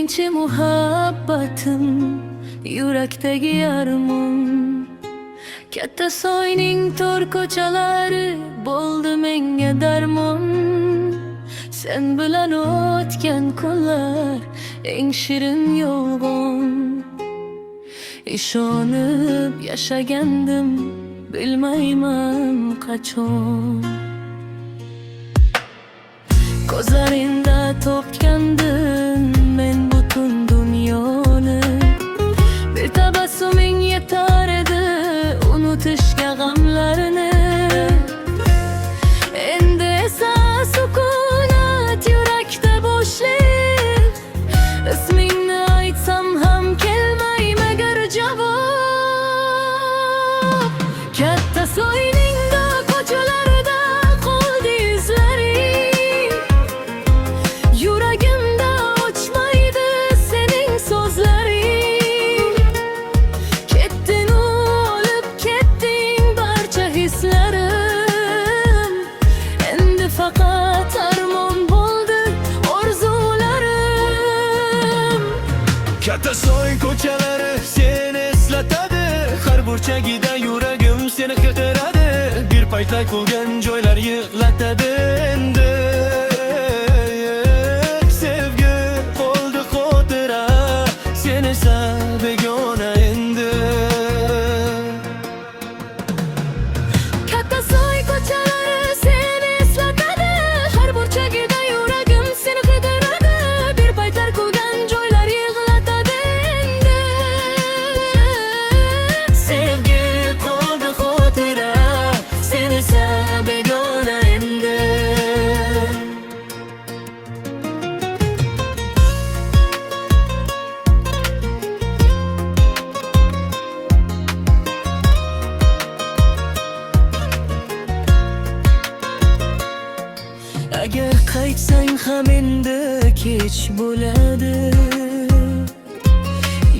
Birinchi muhabbatim, yurakdagi armon. Katta soyning tor ko'chalari bo'ldi menga darmon. Sen bilan o'tgan kunlar eng shirin yolg'on. Ishonib yashagandim, bilmayman qachon. Ko'zlaringda topgandim men butun dunyoni. Bir tabassuming yetar edi unutishga g'amlarni. Endi esa sukunat, yurakda bo'shlik. Ismingni aytsam ham kelmay magar javob. Katta soyningda ko'chalarida qoldi izlaring. Yuragimda ochmaydi sening so'zlaring. Ketding, o'lib ketding barcha hislarim. Endi faqat armon bo'ldi orzularim. Katta soy ko'chalari seni eslatadi, har burchagida yuragim seni qidiradi. Bir paytlar kulgan joylar yig'latadi endi. Sevgi qoldi xotira, sen esa begona endi. Katta soy ko'chalari seni eslatadi, har burchagida yuragim seni qidiradi. Bir paytlar kulgan joylar yig'latadi endi. Sevgi qoldi xotira, sen esa begona endi. Agar qaytsang ham endi kech bo'ladi.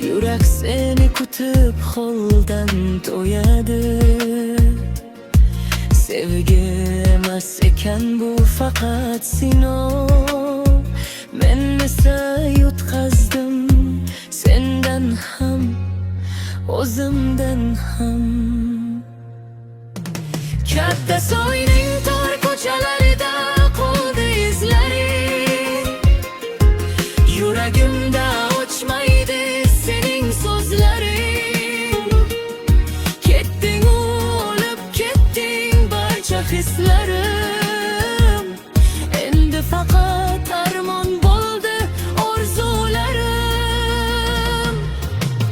Yurak seni kutib holdan to'yadi. Sevgi emas ekan bu faqat sinov. Men esa yutqazdim sendan ham, o'zimdan ham. Katta soyning tor ko'chalarida qoldi izlaring. Yuragimda ochmaydi sening so'zlaring. Ketding, o'lib ketding barcha hislarim. Endi faqat armon bo'ldi orzularim.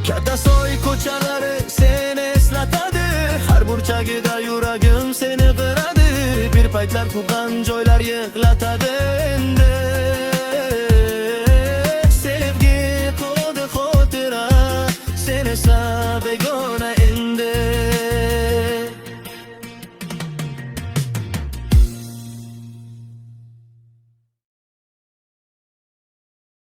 Katta soy ko'chalari seni eslatadi, har burchagida yuragim seni qiradi. Bir paytlar tuqqan joylar yig'latadi endi.